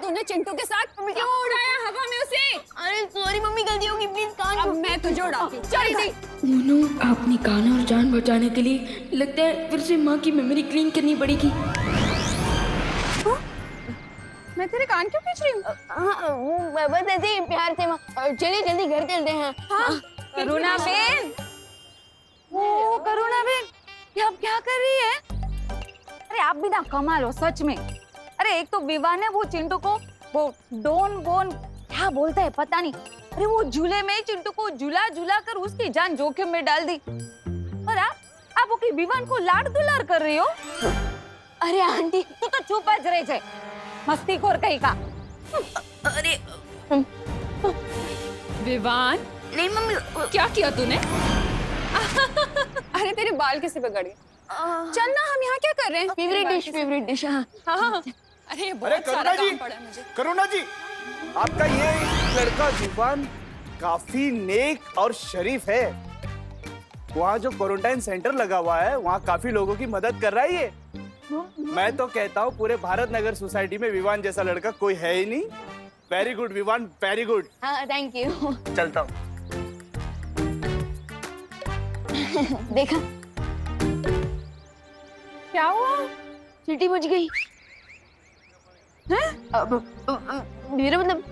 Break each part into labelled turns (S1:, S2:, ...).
S1: तूने चिंटू के साथ? क्यों उड़ाया हवा में उसे?
S2: अरे सॉरी मम्मी, गलती होगी, प्लीज कान।
S1: अब मैं तुझे उड़ाती। चल दी।
S3: मोनू, अपनी कान और जान बचाने के लिए लगता है फिर से माँ की मेमोरी क्लीन करनी पड़ेगी।
S1: मैं तेरे कान क्यों खींच रही हूँ?
S2: हाँ, वो बस ऐसे ही प्यार से माँ। चलिए जल्दी घर चलते हैं।
S1: हाँ, करुणा बेन। ओ करुणा बेन, ये आप क्या कर रही है? अरे आप भी ना कमाल हो सच में। अरे एक तो विवाह ने वो चिंटू को वो डोन बोन क्या बोलता है पता नहीं, अरे वो झूले में चिंटू को झूला झूला कर उसकी जान जोखिम में डाल दी। और आप वो की विवान को लाड दुलार कर रही हो? अरे आंटी तू तो चुप ज रही है, मस्तीखोर कहीं का।
S3: अरे
S1: विवान,
S3: नहीं मम्मी,
S1: क्या किया तूने? अरे तेरे बाल कैसे बिगड़ गए? चल ना, हम यहाँ क्या कर रहे हैं?
S2: Favourite dish. हाँ
S1: हाँ, अरे बहुत सारा काम पड़ा है मुझे।
S4: करुणा जी, आपका ये लड़का विवान काफी नेक और शरीफ है। वहाँ जो क्वारंटाइन सेंटर लगा हुआ है वहाँ काफी लोगों की मदद कर रहा है ये। मैं तो कहता हूँ पूरे भारत नगर सोसाइटी में विवान जैसा लड़का कोई है ही नहीं। Very good Vivaan, very good.
S2: हाँ, थैंक यू।
S4: चलता हूँ।
S2: देखा
S1: क्या हुआ?
S2: सीटी बज गई।
S1: हैं?
S2: मेरा मतलब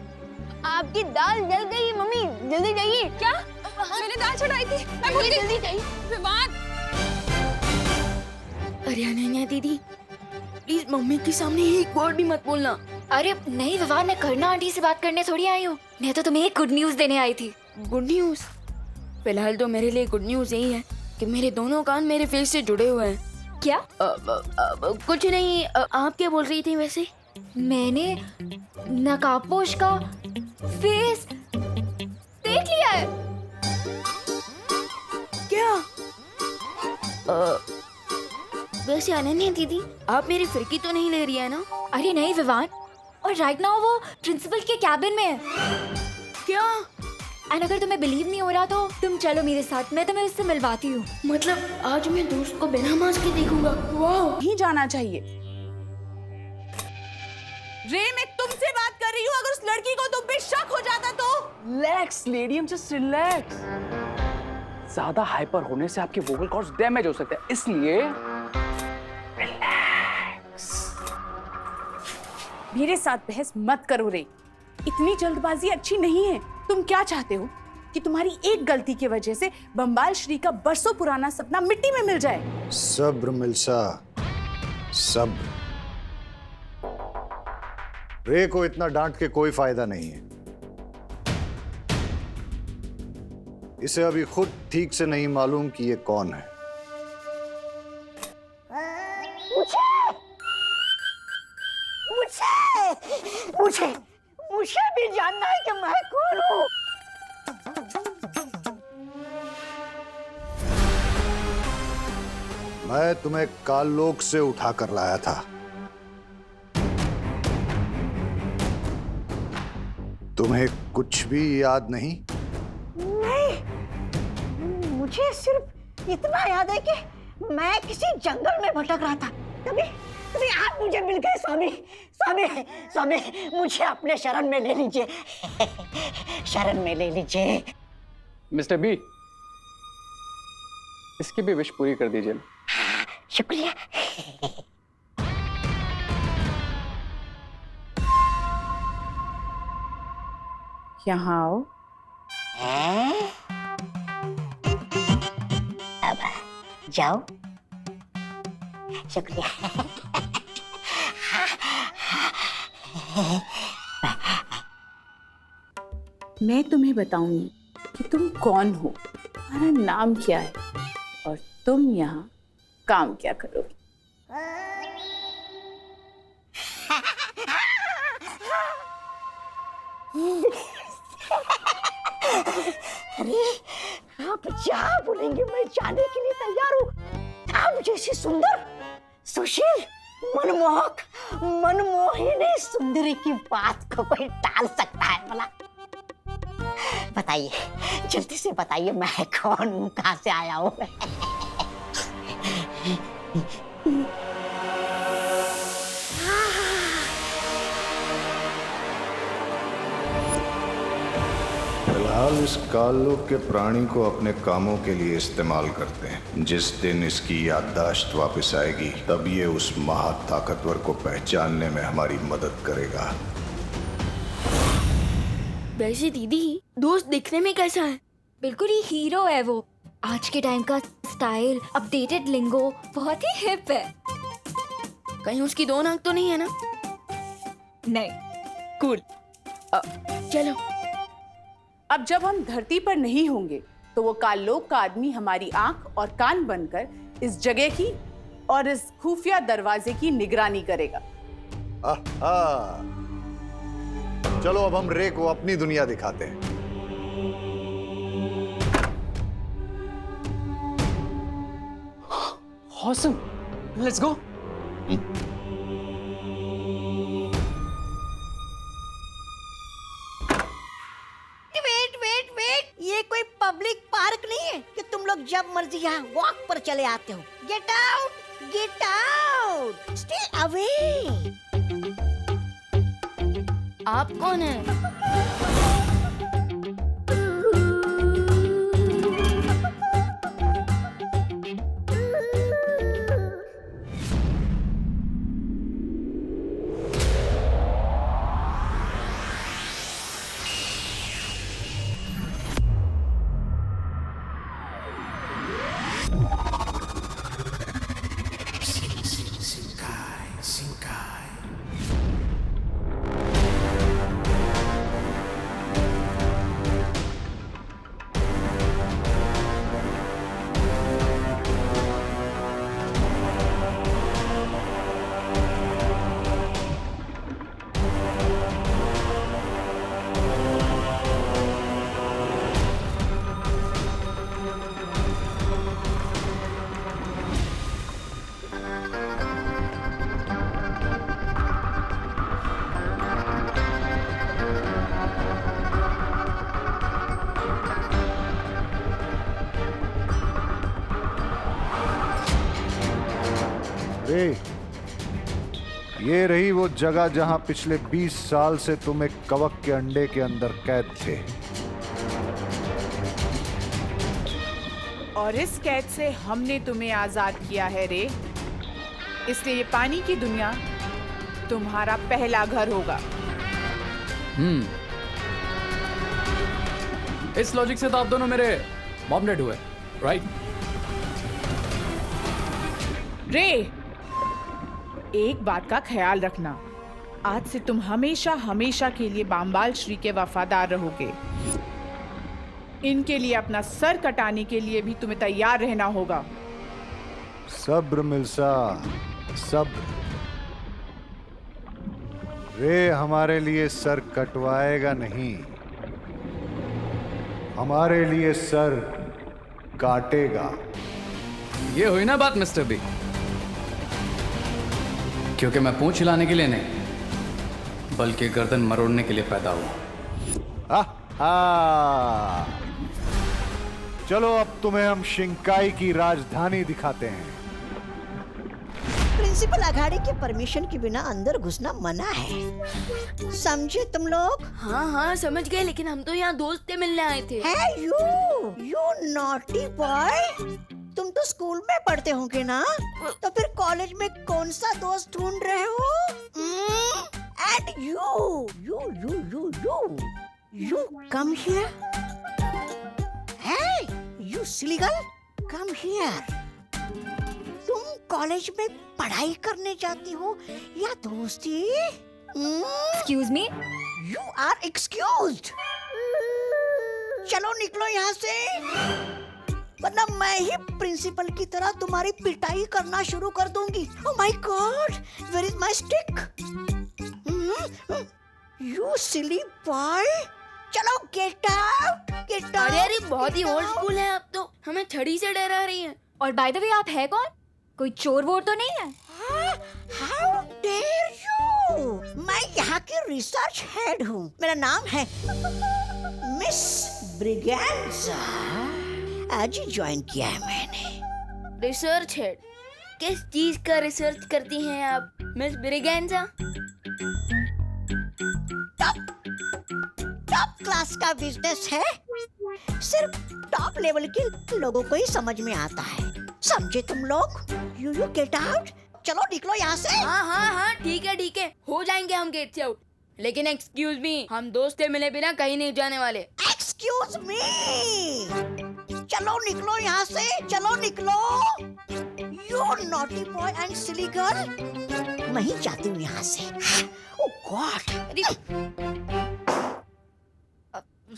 S2: आपकी दाल जल गई मम्मी, जल्दी जाइए।
S1: क्या? मैंने दाल चढ़ाई थी, मैं भूल गई।
S2: जल्दी जाइए।
S1: विवान,
S3: अरे अनन्या दीदी, प्लीज मम्मी के सामने एक वर्ड भी मत बोलना।
S5: अरे नहीं विवान, मैं करना आंटी से बात करने थोड़ी आई हूँ। मैं तो तुम्हें एक गुड न्यूज देने आई थी।
S3: Good news? फिलहाल तो मेरे लिए गुड न्यूज यही है कि मेरे दोनों कान मेरे फेस से जुड़े हुए हैं।
S5: क्या?
S3: कुछ नहीं, आप क्या बोल रही थी वैसे?
S5: मैंने नकाबपोश का फेस देख लिया है।
S3: क्या? वैसे अनन्या दीदी, आप मेरी फिरकी तो नहीं ले रही है ना?
S5: अरे नहीं विवान, और राइट नाउ वो प्रिंसिपल के कैबिन में है।
S3: क्या?
S5: एंड अगर तुम्हें बिलीव नहीं हो रहा तो तुम चलो मेरे साथ, मैं तुम्हें उससे मिलवाती हूँ।
S3: मतलब आज मैं दोस्त को बिना मास्क के देखूंगा? वाह!
S6: नहीं जाना चाहिए। रे, मैं तुमसे बात कर रही हूँ, अगर उस लड़की को तुम पे शक हो जाता तो?
S7: Relax lady, just relax. ज्यादा हाइपर होने से आपके वोकल कॉर्ड्स डैमेज हो सकते हैं, इसलिए रिलैक्स।
S6: मेरे साथ बहस मत करो रे, इतनी जल्दबाजी अच्छी नहीं है। तुम क्या चाहते हो कि तुम्हारी एक गलती की वजह से बंबाल श्री का बरसों पुराना सपना मिट्टी में मिल जाए?
S8: सब्र मिल्सा, सब्र। रे को इतना डांट के कोई फायदा नहीं है। इसे अभी खुद ठीक से नहीं मालूम कि ये कौन है।
S2: मुझे भी जानना है कि मैं कौन हूँ।
S8: मैं तुम्हें काललोक से उठा कर लाया था। तुम्हें कुछ भी याद नहीं?
S2: नहीं, मुझे सिर्फ इतना याद है कि मैं किसी जंगल में भटक रहा था, तभी आप मुझे मिल गए। स्वामी स्वामी स्वामी, मुझे अपने शरण में ले लीजिए, शरण में ले लीजिए।
S7: मिस्टर बी, इसकी भी विश पूरी कर दीजिए।
S2: शुक्रिया।
S6: यहाँ आओ।
S2: अब जाओ। शुक्रिया।
S6: मैं तुम्हें बताऊंगी कि तुम कौन हो, तुम्हारा नाम क्या है और तुम यहाँ काम क्या करोगे।
S2: अरे आप जहाँ बोलेंगे मैं जाने के लिए तैयार हूँ। आप जैसी सुंदर, सुशील, मनमोहक, मनमोहिनी सुंदरी की बात को कोई टाल सकता है भला? बताइए, जल्दी से बताइए, मैं कौन हूँ, कहाँ से आया हूँ?
S8: बहरहाल इस काललोक के प्राणी को अपने कामों के लिए इस्तेमाल करते हैं। जिस दिन इसकी याददाश्त वापस आएगी तब ये उस महाताकतवर को पहचानने में हमारी मदद करेगा।
S3: वैसे दीदी, दोस्त दिखने में कैसा है?
S5: बिल्कुल ही हीरो है वो। आज के टाइम का स्टाइल, अपडेटेड लिंगो, बहुत ही हिप है।
S3: कहीं उसकी 2 नाक तो नहीं है ना?
S5: नहीं।
S3: कूल। चलो।
S6: अब जब हम धरती पर नहीं होंगे तो वो काललोक का आदमी हमारी आंख और कान बनकर इस जगह की और इस खुफिया दरवाजे की निगरानी करेगा।
S8: आहा। चलो अब हम रे को अपनी दुनिया दिखाते हैं।
S7: Awesome. Let's go.
S2: वेट, ये कोई पब्लिक पार्क नहीं है कि तुम लोग जब मर्जी यहाँ वॉक पर चले आते हो। Get out, stay away.
S3: आप कौन है?
S8: रे, ये रही वो जगह जहां पिछले 20 साल से तुम एक कवक के अंडे के अंदर कैद थे।
S6: और इस कैद से हमने तुम्हें आजाद किया है रे। इसलिए ये पानी की दुनिया तुम्हारा पहला घर होगा।
S7: इस लॉजिक से तो आप दोनों मेरे मॉम डैड हुए, राइट?
S6: रे, एक बात का ख्याल रखना, आज से तुम हमेशा हमेशा के लिए बाम्बाल श्री के वफादार रहोगे। इनके लिए अपना सर कटाने के लिए भी तुम्हें तैयार रहना होगा।
S8: सब्र मिल्सा, सब्र। रे हमारे लिए सर कटवाएगा नहीं, हमारे लिए सर काटेगा।
S7: ये हुई ना बात मिस्टर बी। क्योंकि मैं पूंछ हिलाने के लिए नहीं, बल्कि गर्दन मरोड़ने के लिए पैदा हुआ।
S8: चलो अब तुम्हें हम शिंकाई की राजधानी दिखाते हैं।
S2: प्रिंसिपल अघाड़ी के परमिशन के बिना अंदर घुसना मना है, समझे तुम लोग?
S3: हाँ हाँ समझ गए, लेकिन हम तो यहाँ दोस्त से मिलने आए थे।
S2: है यू नॉटी बॉय। तुम तो स्कूल में पढ़ते होंगे ना, तो फिर कॉलेज में कौन सा दोस्त ढूंढ रहे हो? And you come here. Hey, you silly girl, come here. तुम कॉलेज में पढ़ाई करने जाती हो या दोस्ती?
S5: Excuse me?
S2: You are excused. चलो निकलो यहाँ से, वरना मैं ही प्रिंसिपल की तरह तुम्हारी पिटाई करना शुरू कर दूंगी। Oh my God, where is my stick? You silly boy. चलो get out, get out.
S3: अरे बहुत ही ओल्ड स्कूल है, अब तो हमें छड़ी से डरा रही है।
S5: और बाय द वे आप है कौन? कोई चोर वोर तो नहीं है?
S2: How dare you? मैं यहाँ की रिसर्च हेड हूँ। मेरा नाम है मिस ब्रिगेंजा। आज ही ज्वाइन किया है मैंने।
S3: Research head? किस चीज का रिसर्च करती हैं आप मिस ब्रिगेंजा?
S2: टॉप क्लास का बिजनेस है सिर्फ टॉप लेवल के लोगों को ही समझ में आता है, समझे तुम लोग? यू गेट आउट, चलो निकलो यहाँ से।
S3: हाँ हाँ हाँ ठीक है, हो जाएंगे हम गेट से आउट। लेकिन एक्सक्यूज मी, हम दोस्त से मिले बिना कहीं नहीं जाने वाले।
S2: एक्सक्यूज मी, चलो निकलो यहाँ से, चलो निकलो। You naughty boy and silly girl, मैं ही जाती हूँ यहाँ से। Oh God.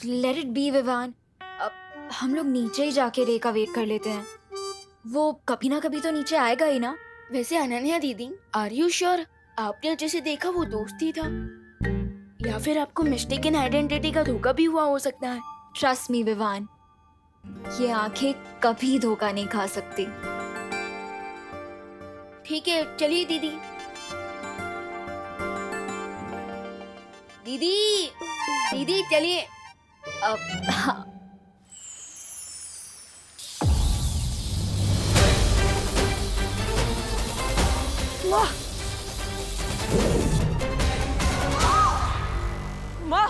S5: Let it be Vivaan, अब हम लोग नीचे ही जाके रे का वेट कर लेते हैं। वो कभी ना कभी तो नीचे आएगा ही ना।
S3: वैसे अनन्या दीदी, आर यू श्योर आपने जैसे देखा वो दोस्त ही था, या फिर आपको मिस्टेकन आइडेंटिटी का धोखा भी हुआ हो सकता है?
S5: ट्रस्ट मी विवान, ये आंखें कभी धोखा नहीं खा सकती।
S3: ठीक है चलिए दीदी। दीदी दीदी चलिए।
S5: अब हाँ,
S1: माँ माँ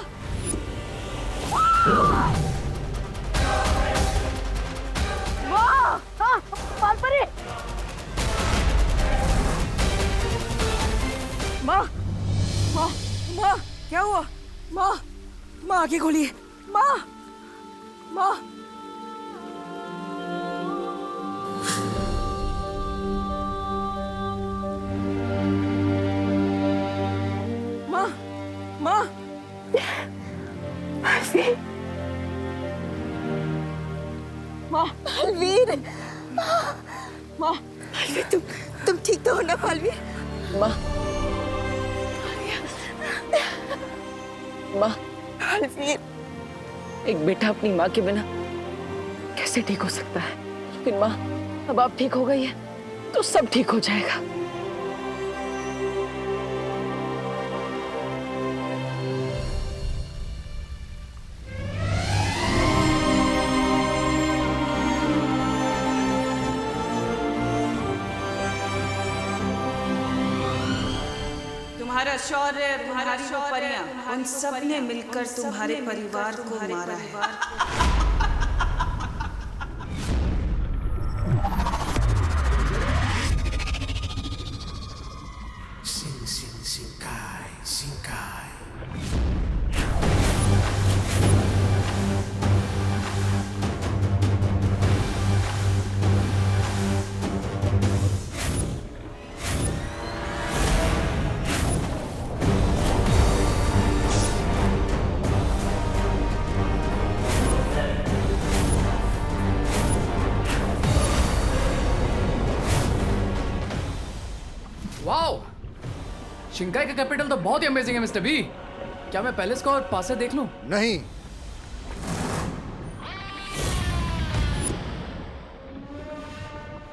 S1: माँ, हाँ, पाल परे। माँ माँ माँ, क्या हुआ? माँ माँ आंखें खोलिए। माँ माँ माँ माँ, माँ
S2: पालवीर,
S1: माँ
S2: तुम ठीक तो हो ना पालवीर?
S1: माँ माँ,
S2: पालवीर,
S1: एक बेटा अपनी माँ के बिना कैसे ठीक हो सकता है? लेकिन माँ, अब आप ठीक हो गई है तो सब ठीक हो जाएगा।
S9: तुम्हारा शौर्य, तुम्हारी परियां, उन सब ने मिलकर तुम्हारे परिवार को मारा है।
S7: वाओ, शिंकाई का कैपिटल तो बहुत ही अमेजिंग है मिस्टर बी। क्या मैं पैलेस को और पास से देख लूं?
S8: नहीं,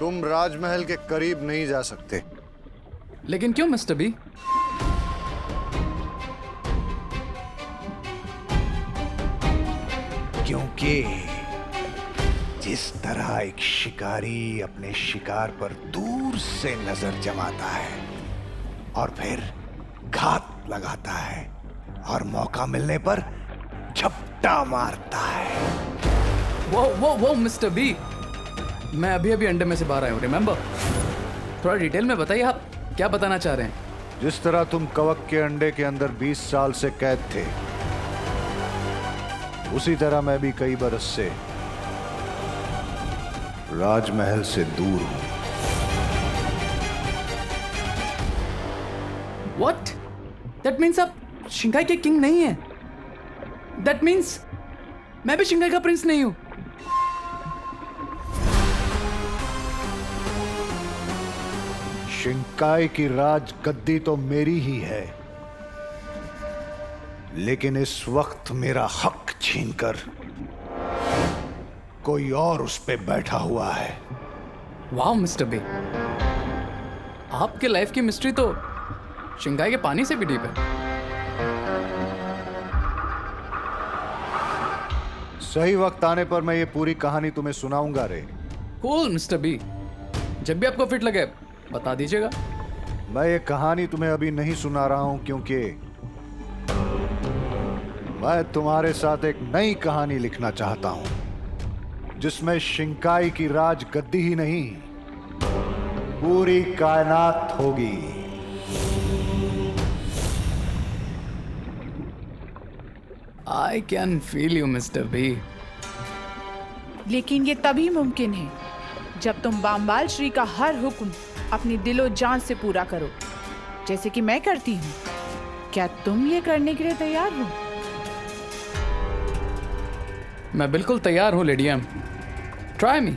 S8: तुम राजमहल के करीब नहीं जा सकते।
S7: लेकिन क्यों मिस्टर बी?
S8: क्योंकि जिस तरह एक शिकारी अपने शिकार पर दूर से नजर जमाता है और फिर घात लगाता है और मौका मिलने पर झपटा मारता है।
S7: वो मिस्टर बी, मैं अभी अंडे में से बाहर आया हूँ, रिमेम्बर? थोड़ा डिटेल में बताइए आप क्या बताना चाह रहे हैं।
S8: जिस तरह तुम कवक के अंडे के अंदर 20 साल से कैद थे, उसी तरह मैं भी कई बरस से राजमहल से दूर हूं।
S7: What? That means आप शिंगाई के किंग नहीं हैं। That means मैं भी शिंगाई का प्रिंस नहीं हूं।
S8: शिंकाई की राज गद्दी तो मेरी ही है, लेकिन इस वक्त मेरा हक छीनकर कोई और उस पे बैठा हुआ है।
S7: वाह मिस्टर बी, आपके लाइफ की मिस्ट्री तो शिंगाई के पानी से भी डीप है।
S8: सही वक्त आने पर मैं ये पूरी कहानी तुम्हें सुनाऊंगा रे।
S7: कूल मिस्टर बी, जब भी आपको फिट लगे बता दीजिएगा।
S8: मैं ये कहानी तुम्हें अभी नहीं सुना रहा हूं क्योंकि मैं तुम्हारे साथ एक नई कहानी लिखना चाहता हूं, जिसमें शिंकाई की राज गद्दी ही नहीं, पूरी कायनात होगी।
S7: I can feel you, Mr. B.
S6: लेकिन ये तभी मुमकिन है जब तुम बाम्बाल श्री का हर हुक्म अपनी दिलो जान से पूरा करो, जैसे कि मैं करती हूँ। क्या तुम ये करने के लिए तैयार हो?
S7: मैं बिल्कुल तैयार हूँ, लेडी एम। Try me.